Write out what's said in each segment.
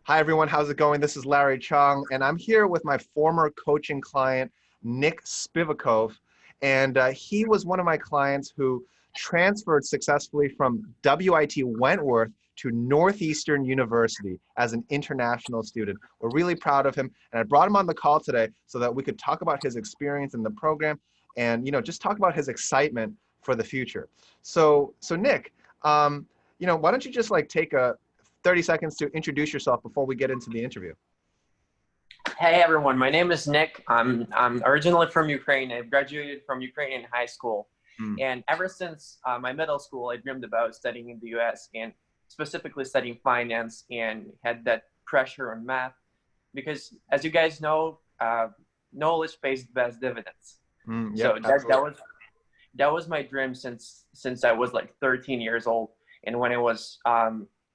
Hi, everyone. How's it going? This is Larry Cheung, and I'm here with my former coaching client, Nick Spivakov. And he was one of my clients who transferred successfully from WIT Wentworth to Northeastern University as an international student. We're really proud of him, and I brought him on the call today so that we could talk about his experience in the program and just talk about his excitement for the future. So Nick, why don't you just take a 30 seconds to introduce yourself before we get into the interview. Hey everyone, my name is Nick. I'm originally from Ukraine. I graduated from Ukraine in high school. And ever since my middle school, I dreamed about studying in the US and specifically studying finance, and had that pressure on math because, as you guys know, knowledge pays the best dividends. Yep, So that was my dream since I was like 13 years old. And when I was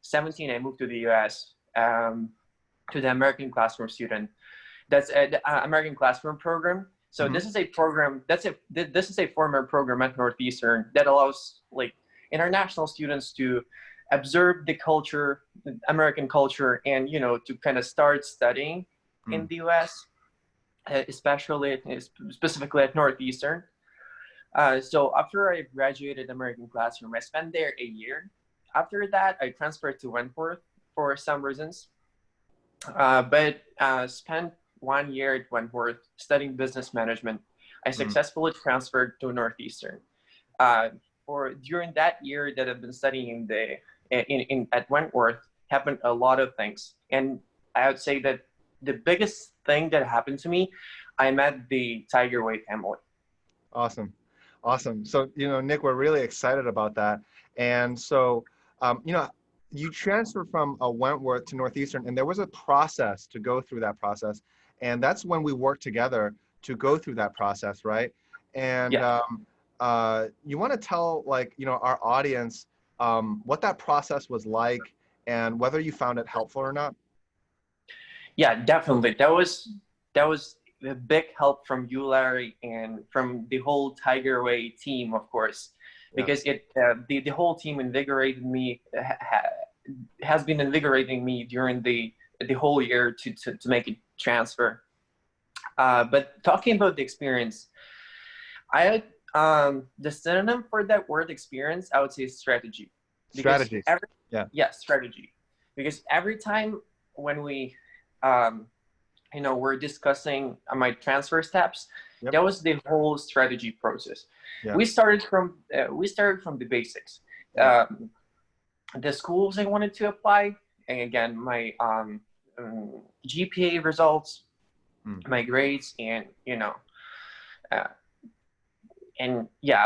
17, I moved to the US to the American Classroom student. That's the American Classroom program. So this is a program, this is a former program at Northeastern that allows international students to observe the culture, the American culture, and to kind of start studying in the US, specifically at Northeastern. So after I graduated American Classroom, I spent there a year. After that, I transferred to Wentworth for some reasons, but spent 1 year at Wentworth studying business management. I successfully transferred to Northeastern. During that year that I've been studying at Wentworth, happened a lot of things, and I would say that the biggest thing that happened to me, I met the Tiger Way family. Awesome. So Nick, we're really excited about that, and so. You transferred from Wentworth to Northeastern, and there was a process to go through that process. And that's when we worked together to go through that process, right? And you want to tell our audience what that process was like and whether you found it helpful or not? Yeah, definitely. That was a big help from you, Larry, and from the whole Tiger Way team, of course. Because the whole team invigorated me, has been invigorating me during the whole year to make a transfer. But talking about the experience, the synonym for that word experience, I would say strategy. Strategy. Strategy. Because every time when we we're discussing my transfer steps, that was the whole strategy process. We started from the basics. The schools I wanted to apply, and again, my GPA results, my grades, and I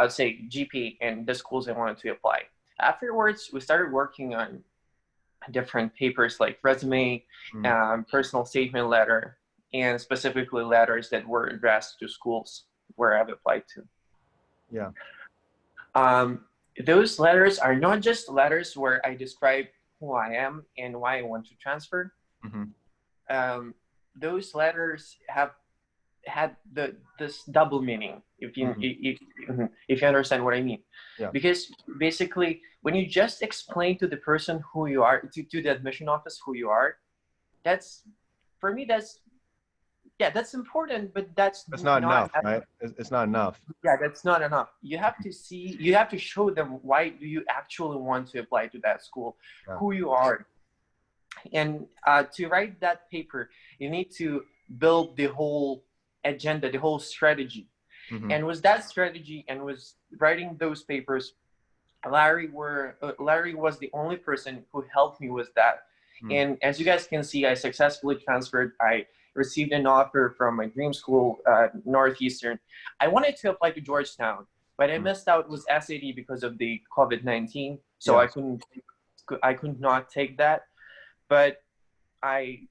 would say GPA and the schools I wanted to apply. Afterwards, we started working on different papers like resume, personal statement letter, and specifically letters that were addressed to schools where I've applied to. Those letters are not just letters where I describe who I am and why I want to transfer. Those letters have had this double meaning, if you understand what I mean. Because basically, when you just explain to the person who you are, to the admission office who you are, for me that's important, but that's not enough, right? It's not enough. Yeah, that's not enough. You have to show them why do you actually want to apply to that school, who you are. And to write that paper, you need to build the whole agenda, the whole strategy. And with that strategy and with writing those papers, Larry was the only person who helped me with that. And as you guys can see, I successfully transferred. I received an offer from my dream school, Northeastern. I wanted to apply to Georgetown, but I missed out with SAT because of the COVID-19. So I could not take that. But I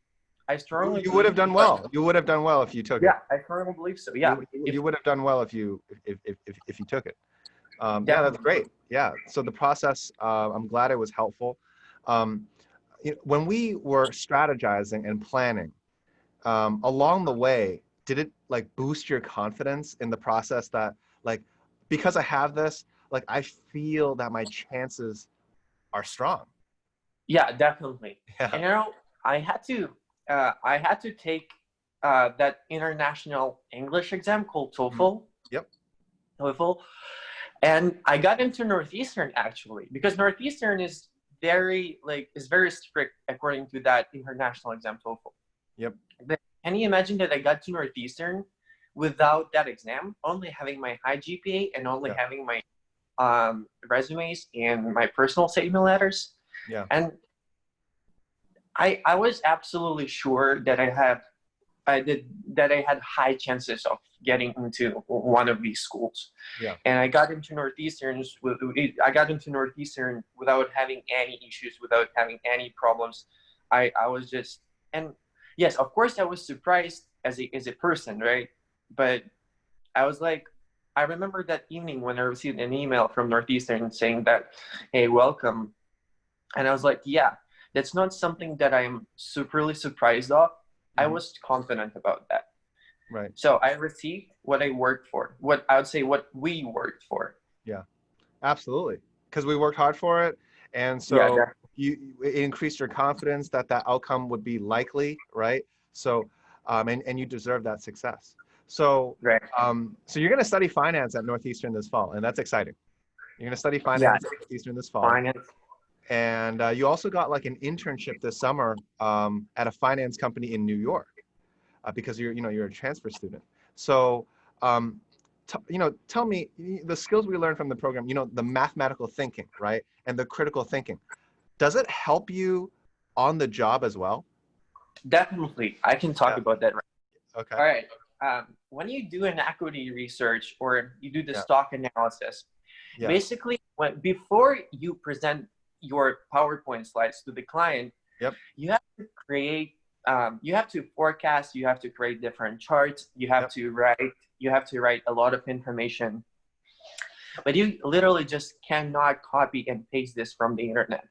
strongly you would have done well. You would have done well if you took it. Yeah, I firmly believe so. Yeah, you would have done well if you took it. Yeah, that's great. Yeah. So the process, I'm glad it was helpful. When we were strategizing and planning, along the way, did it boost your confidence in the process that because I have this, I feel that my chances are strong? Yeah, definitely. Yeah. And I had to take that international English exam called TOEFL. Yep. TOEFL, and I got into Northeastern actually, because Northeastern is very strict according to that international exam TOEFL. Yep. But can you imagine that I got to Northeastern without that exam, only having my high GPA and only having my resumes and my personal statement letters? Yeah. And I was absolutely sure that I had high chances of getting into one of these schools. Yeah. And I got into Northeastern without having any issues, without having any problems. I was just, and yes, of course I was surprised as a person, right? But I was like, I remember that evening when I received an email from Northeastern saying that, hey, welcome. And I was like, yeah, that's not something that I'm superly surprised of. I was confident about that. Right. So I received what I worked for, what we worked for. Yeah, absolutely. Because we worked hard for it. And so it increased your confidence that that outcome would be likely, right? So, and you deserve that success. So, so you're going to study finance at Northeastern this fall, and that's exciting. You're going to study finance at Northeastern this fall. Finance. And you also got like an internship this summer at a finance company in New York because you're a transfer student. So, tell me the skills we learned from the program, the mathematical thinking, right? And the critical thinking. Does it help you on the job as well? Definitely. I can talk about that. Okay. All right. When you do an equity research or you do the stock analysis, basically before you present your PowerPoint slides to the client, you have to create, you have to forecast, you have to create different charts, you have to write a lot of information, but you literally just cannot copy and paste this from the internet.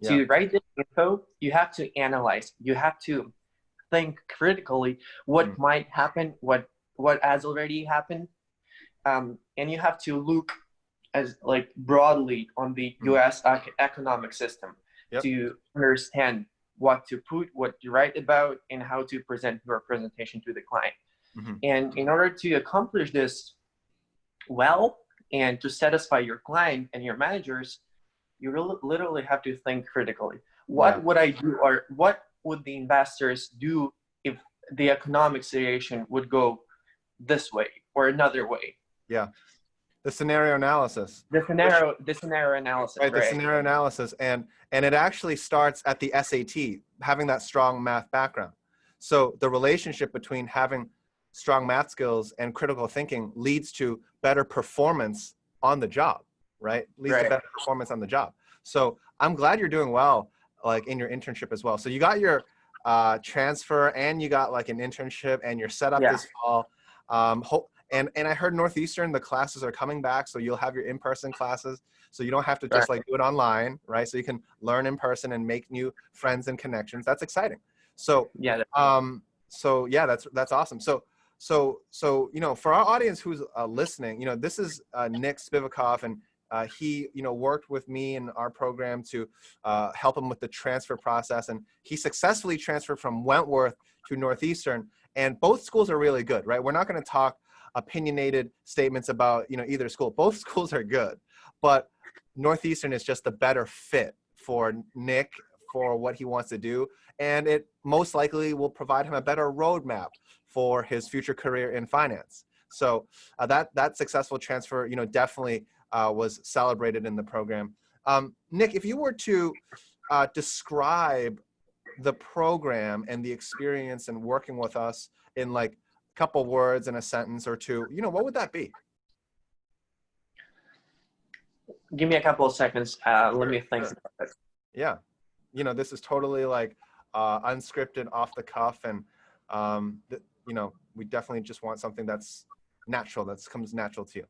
To write this info, you have to analyze, you have to think critically what might happen, what has already happened, and you have to look as broadly on the U.S. economic system to understand what to put, what to write about, and how to present your presentation to the client. And in order to accomplish this well and to satisfy your client and your managers, you literally have to think critically. What would I do, or what would the investors do if the economic situation would go this way or another way? Yeah. The scenario analysis. The scenario analysis. Right, the scenario analysis. And it actually starts at the SAT, having that strong math background. So the relationship between having strong math skills and critical thinking leads to better performance on the job, right? Leads to better performance on the job. So I'm glad you're doing well, like in your internship as well. So you got your transfer and you got like an internship and you're set up this fall. And I heard Northeastern, the classes are coming back, so you'll have your in-person classes, so you don't have to just like do it online, right? So you can learn in person and make new friends and connections. That's exciting. So that's awesome. So for our audience who's listening, this is Nick Spivakov, and he worked with me in our program to help him with the transfer process, and he successfully transferred from Wentworth to Northeastern, and both schools are really good, right? We're not going to talk opinionated statements about either school. Both schools are good, but Northeastern is just a better fit for Nick for what he wants to do, and it most likely will provide him a better roadmap for his future career in finance. So that successful transfer definitely was celebrated in the program. Nick, if you were to describe the program and the experience and working with us in like couple words in a sentence or two, what would that be? Give me a couple of seconds. Let me think about it. Yeah. This is totally like unscripted, off the cuff. And, we definitely just want something that's natural, that comes natural to you.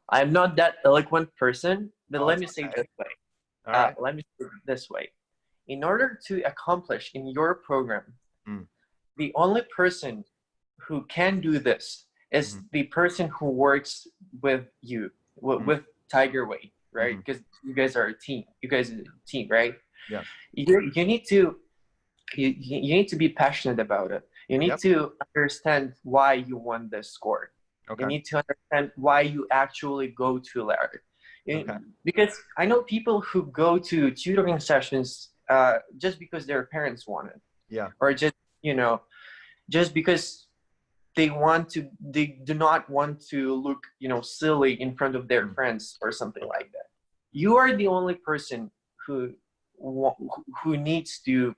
I'm not that eloquent person, but let me say it this way. Let me say it this way. In order to accomplish in your program, the only person who can do this is the person who works with you, with Tiger Way, right? Because you guys are a team. You guys are a team, right? Yeah. You need to be passionate about it. You need to understand why you want this score. Okay. You need to understand why you actually go to ladder. Because I know people who go to tutoring sessions just because their parents want it. Yeah. Or just, just because they do not want to look, silly in front of their friends or something like that. You are the only person who needs to,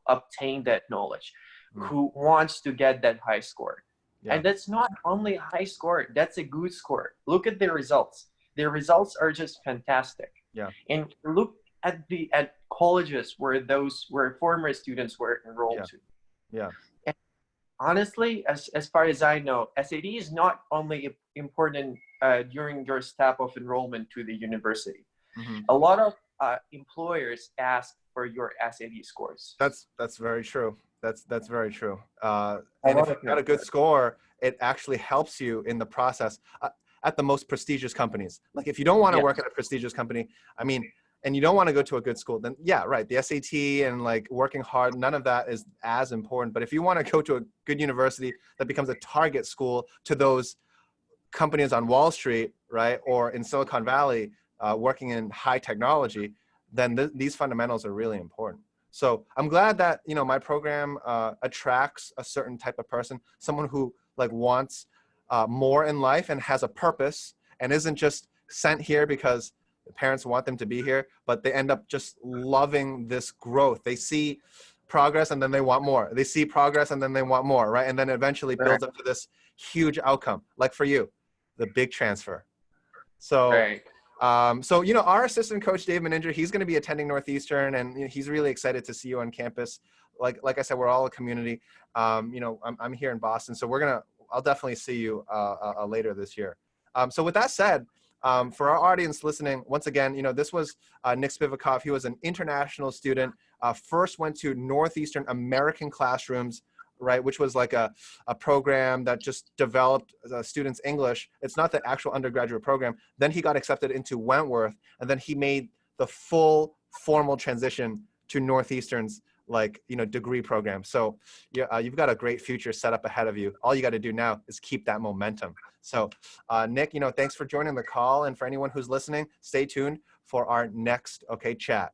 obtain that knowledge, who wants to get that high score. Yeah. And that's not only a high score, that's a good score. Look at the results. The results are just fantastic. Yeah. And look at colleges where former students were enrolled to. Yeah. And honestly, as far as I know, SAT is not only important during your step of enrollment to the university. A lot of employers ask for your SAT scores. That's very true. That's very true. And if you've got a good score, it actually helps you in the process at the most prestigious companies. Like if you don't want to work at a prestigious company, I mean, and you don't want to go to a good school, then yeah, right. The SAT and like working hard, none of that is as important. But if you want to go to a good university that becomes a target school to those companies on Wall Street, right, or in Silicon Valley, working in high technology, then these fundamentals are really important. So I'm glad that, my program attracts a certain type of person, someone who like wants more in life and has a purpose and isn't just sent here because the parents want them to be here, but they end up just loving this growth. They see progress and then they want more. They see progress and then they want more, right? And then eventually builds up to this huge outcome, like for you, the big transfer. So, our assistant coach, Dave Meninger, he's going to be attending Northeastern, and he's really excited to see you on campus. Like I said, we're all a community. I'm here in Boston, so I'll definitely see you later this year. So with that said, for our audience listening, once again, this was Nick Spivakov. He was an international student, first went to Northeastern American Classrooms, right, which was like a program that just developed students' English. It's not the actual undergraduate program. Then he got accepted into Wentworth, and then he made the full formal transition to Northeastern's degree program. So you've got a great future set up ahead of you. All you got to do now is keep that momentum. So Nick, thanks for joining the call. And for anyone who's listening, stay tuned for our next chat.